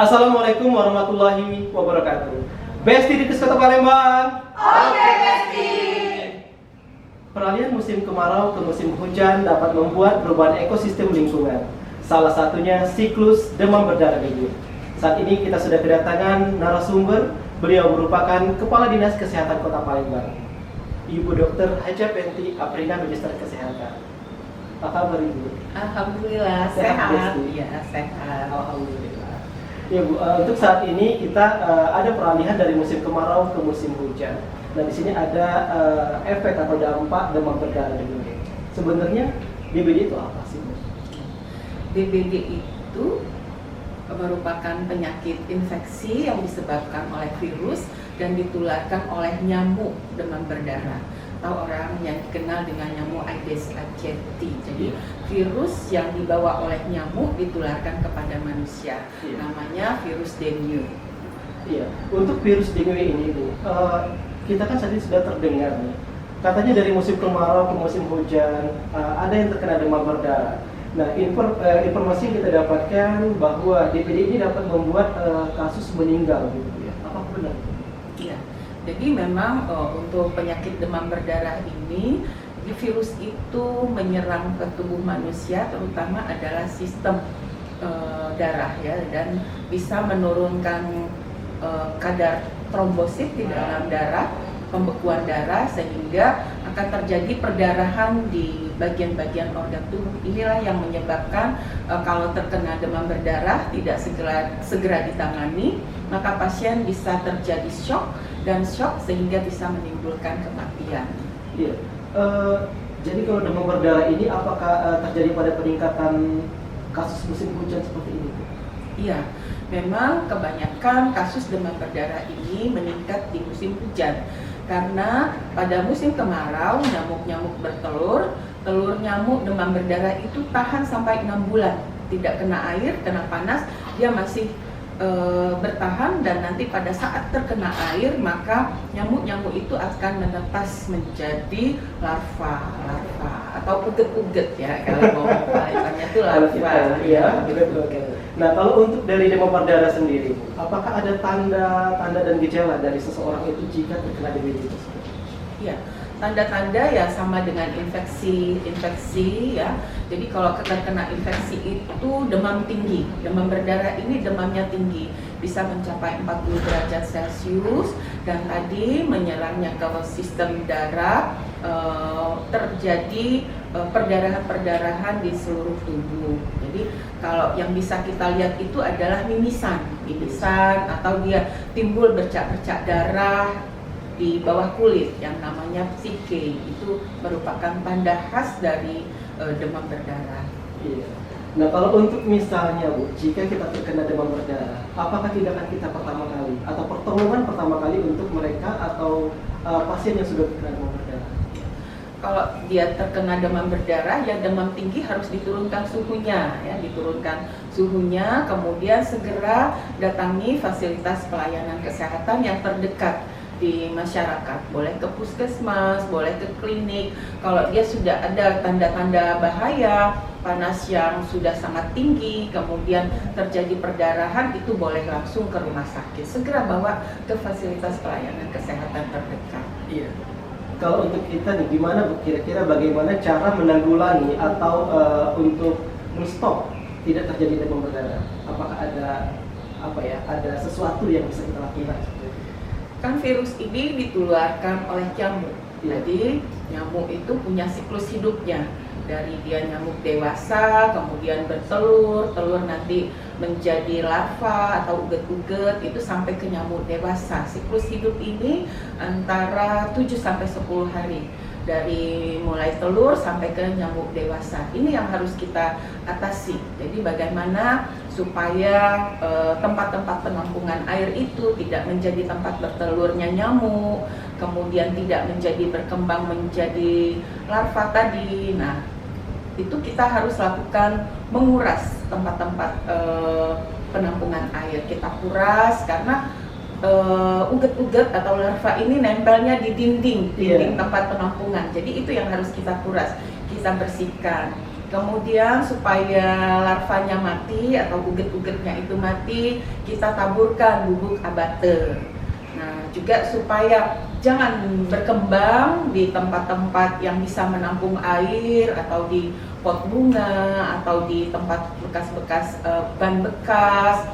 Assalamualaikum warahmatullahi wabarakatuh. Besti di Kota Palembang. Oke, Besti. Peralihan musim kemarau ke musim hujan dapat membuat perubahan ekosistem lingkungan. Salah satunya siklus demam berdarah ini. Saat ini kita sudah kedatangan narasumber. Beliau merupakan Kepala Dinas Kesehatan Kota Palembang, Ibu Dr. Haja Penti Aprina, Magister Kesehatan. Apa kabar Ibu? Alhamdulillah Sehat, sehat. Besti? Ya, sehat. Alhamdulillah. Ya Bu, untuk saat ini kita ada peralihan dari musim kemarau ke musim hujan. Nah di sini ada efek atau dampak demam berdarah denggi. Sebenarnya DBD itu apa sih Bu? DBD itu merupakan penyakit infeksi yang disebabkan oleh virus dan ditularkan oleh nyamuk demam berdarah. Atau orang yang dikenal dengan nyamuk Aedes aegypti. Jadi virus yang dibawa oleh nyamuk ditularkan kepada manusia. Namanya virus dengue. Iya, untuk virus dengue ini Bu, kita kan tadi sudah terdengar nih. Katanya dari musim kemarau ke musim hujan ada yang terkena demam berdarah. Nah, informasi yang kita dapatkan bahwa DBD ini dapat membuat kasus meninggal gitu ya. Apa benar? Iya. Jadi memang untuk penyakit demam berdarah ini, virus itu menyerang ke tubuh manusia, terutama adalah sistem darah ya, dan bisa menurunkan kadar trombosit di dalam darah, pembekuan darah, sehingga akan terjadi perdarahan di bagian-bagian organ tubuh. Inilah yang menyebabkan kalau terkena demam berdarah tidak segera ditangani, maka pasien bisa terjadi shock sehingga bisa menimbulkan kematian. Iya. Jadi kalau demam berdarah ini apakah terjadi pada peningkatan kasus musim hujan seperti ini? Iya, memang kebanyakan kasus demam berdarah ini meningkat di musim hujan. Karena pada musim kemarau nyamuk-nyamuk bertelur, telur nyamuk demam berdarah itu tahan sampai 6 bulan, tidak kena air, kena panas, dia masih bertahan, dan nanti pada saat terkena air maka nyamuk-nyamuk itu akan menetas menjadi larva atau uget-uget ya, kalau mau bahasanya itu larva. Iya, betul. Nah, kalau untuk dari demam berdarah sendiri, apakah ada tanda dan gejala dari seseorang itu jika terkena DBD tersebut? Iya, tanda-tanda ya sama dengan infeksi ya. Jadi kalau terkena infeksi itu demam tinggi, demam berdarah ini demamnya tinggi, bisa mencapai 40 derajat Celcius, dan tadi menyerangnya ke sistem darah, terjadi perdarahan-perdarahan di seluruh tubuh. Jadi kalau yang bisa kita lihat itu adalah mimisan atau dia timbul bercak-bercak darah di bawah kulit yang namanya psike. Itu merupakan tanda khas dari demam berdarah. Iya. Nah, kalau untuk misalnya Bu, jika kita terkena demam berdarah, apakah tindakan kita pertama kali atau pertolongan pertama kali untuk mereka atau pasien yang sudah terkena demam berdarah? Kalau dia terkena demam berdarah, ya demam tinggi harus diturunkan suhunya, kemudian segera datangi fasilitas pelayanan kesehatan yang terdekat di masyarakat, boleh ke puskesmas, boleh ke klinik. Kalau dia sudah ada tanda-tanda bahaya, panas yang sudah sangat tinggi, kemudian terjadi perdarahan, itu boleh langsung ke rumah sakit. Segera bawa ke fasilitas pelayanan kesehatan terdekat. Iya. Kalau untuk kita nih, gimana Bu? Kira-kira bagaimana cara menanggulangi atau untuk menstop tidak terjadi demam berdarah? Apakah ada sesuatu yang bisa kita lakukan? Kan virus ini ditularkan oleh nyamuk. Jadi nyamuk itu punya siklus hidupnya. Dari dia nyamuk dewasa, kemudian bertelur, telur nanti menjadi larva atau uget-uget, itu sampai ke nyamuk dewasa. Siklus hidup ini antara 7-10 hari. Dari mulai telur sampai ke nyamuk dewasa. Ini yang harus kita atasi. Jadi bagaimana supaya tempat-tempat penampungan air itu tidak menjadi tempat bertelurnya nyamuk, kemudian tidak menjadi berkembang menjadi larva tadi. Nah, itu kita harus lakukan menguras tempat-tempat penampungan air. Kita kuras karena uget-uget atau larva ini nempelnya di dinding tempat penampungan. Jadi itu yang harus kita kuras, kita bersihkan. Kemudian supaya larvanya mati atau uget-ugetnya itu mati, kita taburkan bubuk abate. Nah, juga supaya jangan berkembang di tempat-tempat yang bisa menampung air atau di pot bunga atau di tempat bekas-bekas ban bekas,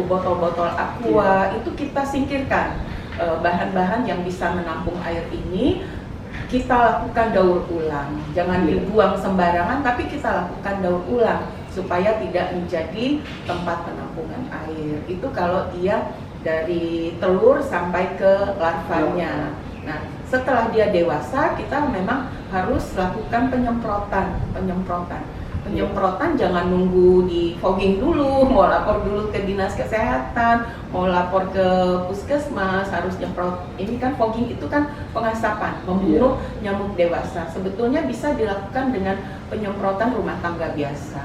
botol-botol aqua, itu kita singkirkan. Bahan-bahan yang bisa menampung air ini kita lakukan daur ulang, jangan dibuang sembarangan, tapi kita lakukan daur ulang supaya tidak menjadi tempat penampungan air. Itu kalau dia dari telur sampai ke larvanya. Nah, setelah dia dewasa, kita memang harus lakukan penyemprotan. Jangan nunggu di fogging dulu, mau lapor dulu ke dinas kesehatan, mau lapor ke puskesmas, harus nyemprot. Ini kan fogging itu kan pengasapan, membunuh nyamuk dewasa. Sebetulnya bisa dilakukan dengan penyemprotan rumah tangga biasa.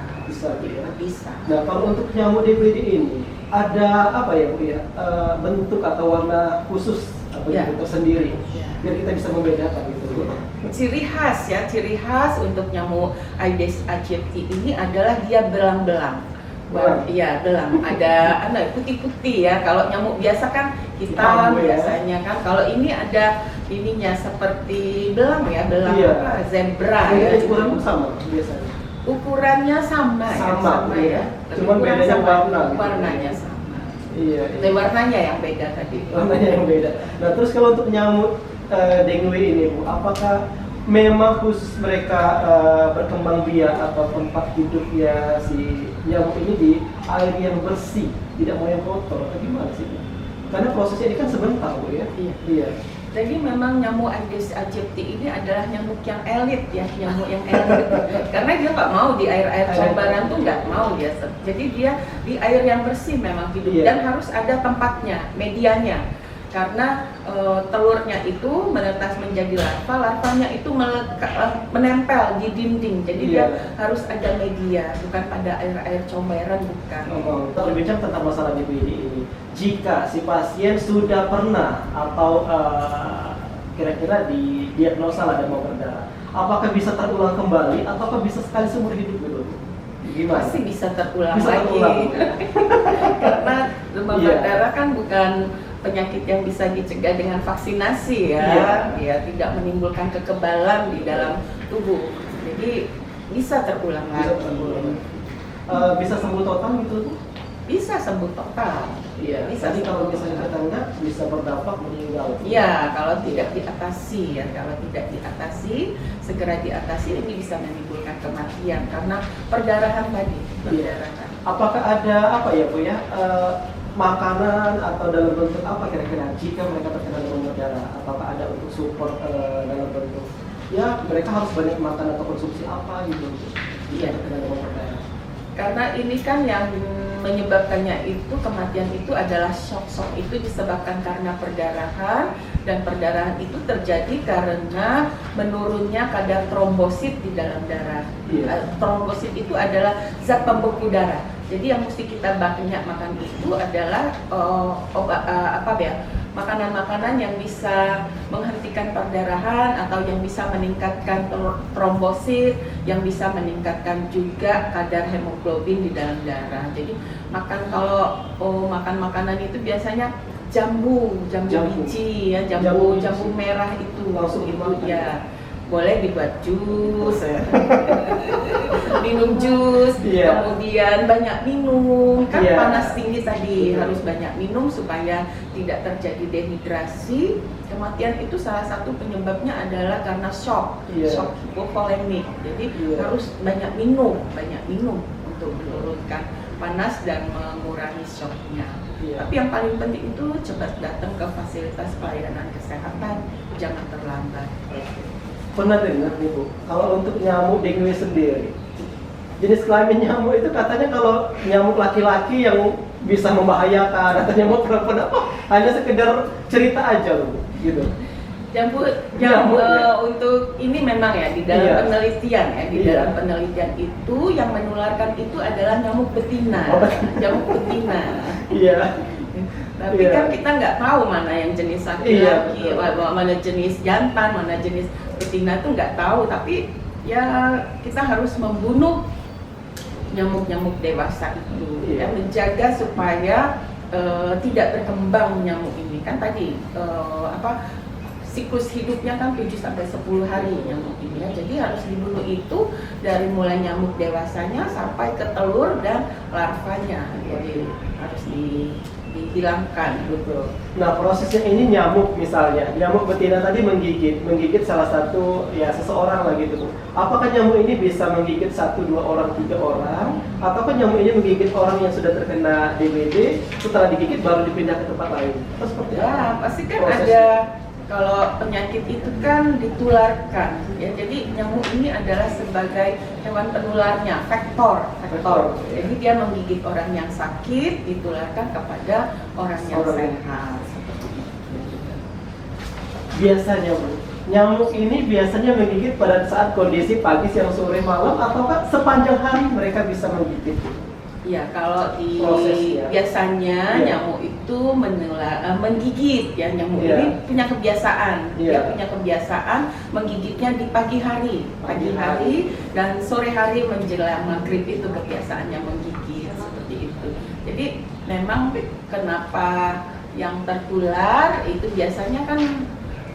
Bisa. Nah, kalau untuk nyamuk DBD ini ada apa ya Bu ya? Bentuk atau warna khusus atau tersendiri biar kita bisa membedakan gitu Bu. Ciri khas untuk nyamuk Aedes aegypti ini adalah dia belang-belang. Iya, belang. Ada putih-putih ya. Kalau nyamuk biasa kan hitam biasanya kan. Kalau ini ada ininya seperti belang ya, zebra ya. Ukurannya sama biasanya. Ukurannya sama ya. Cuman bedanya warnanya sama. Iya. Warnanya yang beda tadi. Warnanya yang beda. Nah, terus kalau untuk nyamuk dengue ini Bu, apakah memang khusus mereka berkembang biak atau tempat hidupnya si nyamuk ini di air yang bersih, tidak mau yang kotor atau gimana sih Bu? Karena prosesnya ini kan sebentar Bu ya. Iya. Jadi memang nyamuk Aedes aegypti ini adalah nyamuk yang elit ya, nyamuk yang elit. Karena dia nggak mau di air-air combaran tuh nggak mau dia. Jadi dia di air yang bersih memang hidup dan harus ada tempatnya, medianya. Karena telurnya itu menetas menjadi larva, larvanya itu menempel di dinding. Jadi dia harus ada media, bukan pada air-air comberan, bukan. Kita berbincang tentang masalah DBD ini. Jika si pasien sudah pernah atau kira-kira didiagnosa lah demam berdarah, apakah bisa terulang kembali ataukah bisa sekali seumur hidup gitu? Gimana? Pasti bisa terulang lagi. Karena demam berdarah kan bukan penyakit yang bisa dicegah dengan vaksinasi ya. Dia tidak menimbulkan kekebalan di dalam tubuh. Jadi bisa terulang lagi. Bisa sembuh total gitu Bu? Bisa sembuh total. Iya. Jadi kalau misalnya tetangga bisa berdampak meninggal. Iya, kalau tidak diatasi segera diatasi, ini bisa menimbulkan kematian karena perdarahan tadi. Apakah ada apa ya Bu ya? Makanan atau dalam bentuk apa kira-kira jika mereka terkena demam berdarah? Apakah ada untuk support dalam bentuk mereka harus banyak makan atau konsumsi apa gitu jika terkena demam berdarah? Karena ini kan yang menyebabkannya itu kematian itu adalah shock itu disebabkan karena perdarahan, dan perdarahan itu terjadi karena menurunnya kadar trombosit di dalam darah. Trombosit itu adalah zat pembeku darah. Jadi yang mesti kita banyak makan itu adalah makanan-makanan yang bisa menghentikan perdarahan atau yang bisa meningkatkan trombosit, yang bisa meningkatkan juga kadar hemoglobin di dalam darah. Jadi makan makanan itu biasanya jambu biji ya, jambu merah itu langsung itu ya. Boleh dibuat jus, minum jus, kemudian banyak minum, kan panas tinggi tadi, harus banyak minum supaya tidak terjadi dehidrasi. Kematian itu salah satu penyebabnya adalah karena shock hipovolemik. Jadi harus banyak minum untuk menurunkan panas dan mengurangi shocknya. Tapi yang paling penting itu cepat datang ke fasilitas pelayanan kesehatan, jangan terlambat. Pernah dengar nih Bu, kalau untuk nyamuk dengue sendiri, jenis kelamin nyamuk itu katanya kalau nyamuk laki-laki yang bisa membahayakan, atau nyamuk perempuan apa, hanya sekedar cerita aja Bu, gitu. Nyamuk untuk ini memang ya di dalam penelitian dalam penelitian itu yang menularkan itu adalah nyamuk betina, nyamuk betina. Tapi kan kita nggak tahu mana yang jenis laki-laki, mana jenis jantan, mana jenis betina itu nggak tahu. Tapi ya kita harus membunuh nyamuk-nyamuk dewasa itu, Iya. ya, menjaga supaya tidak berkembang nyamuk ini. Kan tadi siklus hidupnya kan 7 sampai 10 hari nyamuk ini, ya. Jadi harus dibunuh itu dari mulai nyamuk dewasanya sampai ke telur dan larvanya. Jadi harus dihilangkan gitu. Nah, prosesnya ini nyamuk misalnya, nyamuk betina tadi menggigit salah satu ya seseorang lah gitu, Bu. Apakah nyamuk ini bisa menggigit 1, 2 orang, 3 orang, ataukah nyamuk ini menggigit orang yang sudah terkena DBD, setelah digigit baru dipindah ke tempat lain? Atau seperti apa? Ya, pasti kan prosesnya? ada. Kalau penyakit itu kan ditularkan, ya. Jadi nyamuk ini adalah sebagai hewan penularnya, vektor. Jadi dia menggigit orang yang sakit, ditularkan kepada orang yang sehat. Biasanya, Bu, nyamuk ini biasanya menggigit pada saat kondisi pagi, siang, sore, malam, ataukah sepanjang hari mereka bisa menggigit? Ya, kalau di Prosesnya. biasanya Iya. nyamuk itu menggigit, ya. Nyamuk Iya. ini punya kebiasaan, Iya. dia punya kebiasaan menggigitnya di pagi hari dan sore hari menjelang maghrib, itu kebiasaannya menggigit seperti itu. Jadi memang kenapa yang tertular itu biasanya kan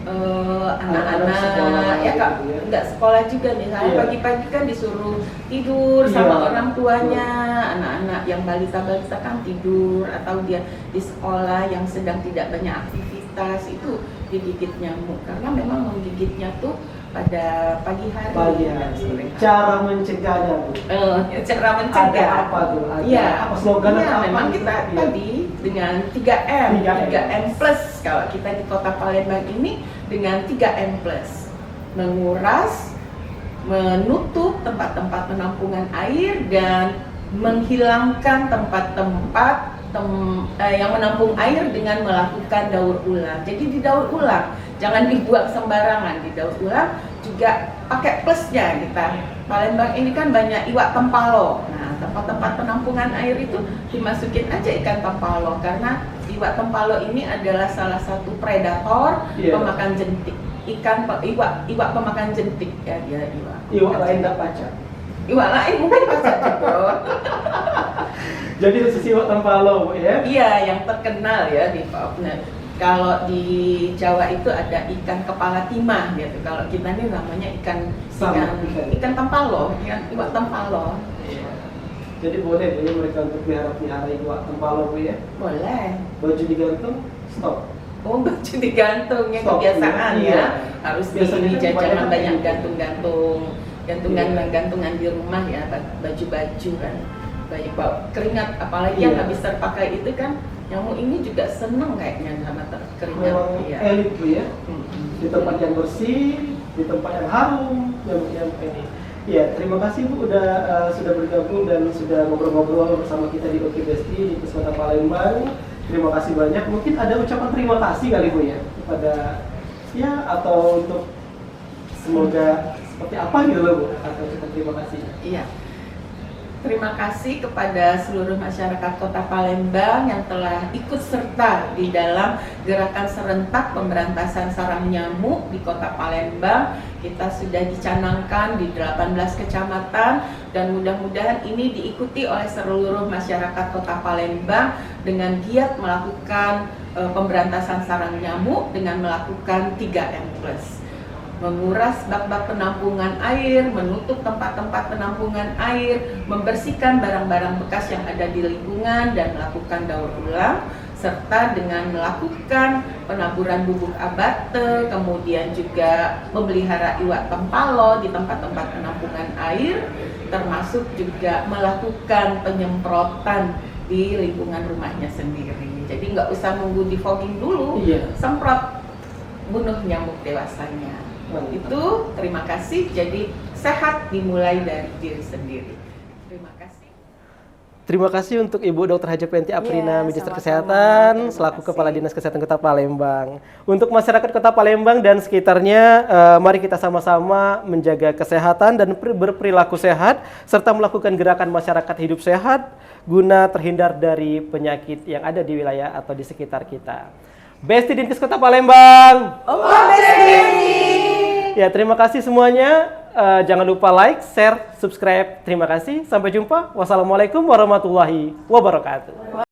Anak-anak sekolah anak-anak, ya Kak, gitu ya. nggak sekolah juga, misalnya Iya. pagi-pagi kan disuruh tidur Iya. sama orang tuanya, anak-anak yang balita-balita kan tidur, atau dia di sekolah yang sedang tidak banyak aktivitas, itu digigit nyamuk karena memang menggigitnya tuh pada pagi hari. Dan sore hari. Cara mencegahnya, Bu. Cara mencegah. Ada apa tuh? Ada Iya, apa slogannya? iya, apa memang gitu? kita Iya. tadi dengan 3M, 3M. plus. Kalau kita di Kota Palembang ini dengan 3M plus, menguras, menutup tempat-tempat penampungan air, dan menghilangkan tempat-tempat yang menampung air dengan melakukan daur ulang. Jadi didaur ulang, jangan dibuang sembarangan, didaur ulang. Juga pakai plusnya kita. Palembang ini kan banyak iwak tempalo. Nah, tempat-tempat penampungan air itu dimasukin aja ikan tempalo, karena iwak tempalo ini adalah salah satu predator Iya. pemakan jentik. Iwak pemakan jentik, ya, dia iwak. Iwak lain nggak pacar. Iwak lain mungkin pacar juga. Jadi khusus iwak tempalo, Bu, ya? Iya, yang terkenal ya di Papua. Nah, kalau di Jawa itu ada ikan kepala timah gitu. Kalau kita ini namanya ikan tempalo, iwak tempalo. Iya. Jadi boleh Bu ya mereka untuk pelihara iwak tempalo, Bu, ya? Boleh. Baju digantung, stop. Oh, baju digantung, ya, Stop, kebiasaan iya. ya. Harus Biasanya di kan jangan kebanyakan banyak gitu. gantungan Iya. gantungan di rumah ya, baju-baju kan. Banyak keringat, apalagi Iya. yang habis terpakai itu kan. Nyamuk ini juga seneng kayaknya sama keringat. Memang Iya. elit, Bu, ya? Mm-mm. Di tempat yang bersih, di tempat yang harum, yang ini. Iya, terima kasih Bu sudah bergabung dan sudah ngobrol-ngobrol bersama kita di Oke Besti di Kota Palembang. Terima kasih banyak. Mungkin ada ucapan terima kasih kali Bu ya kepada ya, atau untuk semoga seperti apa gitu loh Bu, atau ucapan terima kasih. Iya. Terima kasih kepada seluruh masyarakat Kota Palembang yang telah ikut serta di dalam gerakan serentak pemberantasan sarang nyamuk di Kota Palembang. Kita sudah dicanangkan di 18 kecamatan dan mudah-mudahan ini diikuti oleh seluruh masyarakat Kota Palembang dengan giat melakukan pemberantasan sarang nyamuk dengan melakukan 3M+. Menguras bak-bak penampungan air, menutup tempat-tempat penampungan air, membersihkan barang-barang bekas yang ada di lingkungan dan melakukan daur ulang, serta dengan melakukan penaburan bubuk abate, kemudian juga memelihara iwak tempalo di tempat-tempat penampungan air, termasuk juga melakukan penyemprotan di lingkungan rumahnya sendiri. Jadi nggak usah nunggu di fogging dulu, Iya. semprot, bunuh nyamuk dewasanya. Itu terima kasih. Jadi sehat dimulai dari diri sendiri. Terima kasih. Terima kasih untuk Ibu Dr. Hajapenti Aprina, Iya, Magister sama-sama. Kesehatan, Terima selaku kasih. Kepala Dinas Kesehatan Kota Palembang. Untuk masyarakat Kota Palembang dan sekitarnya, mari kita sama-sama menjaga kesehatan dan berperilaku sehat, serta melakukan gerakan masyarakat hidup sehat, guna terhindar dari penyakit yang ada di wilayah atau di sekitar kita. Besti Dinkes Kota Palembang! Oke, Besti! Ya, terima kasih semuanya. Jangan lupa like, share, subscribe. Terima kasih. Sampai jumpa. Wassalamualaikum warahmatullahi wabarakatuh.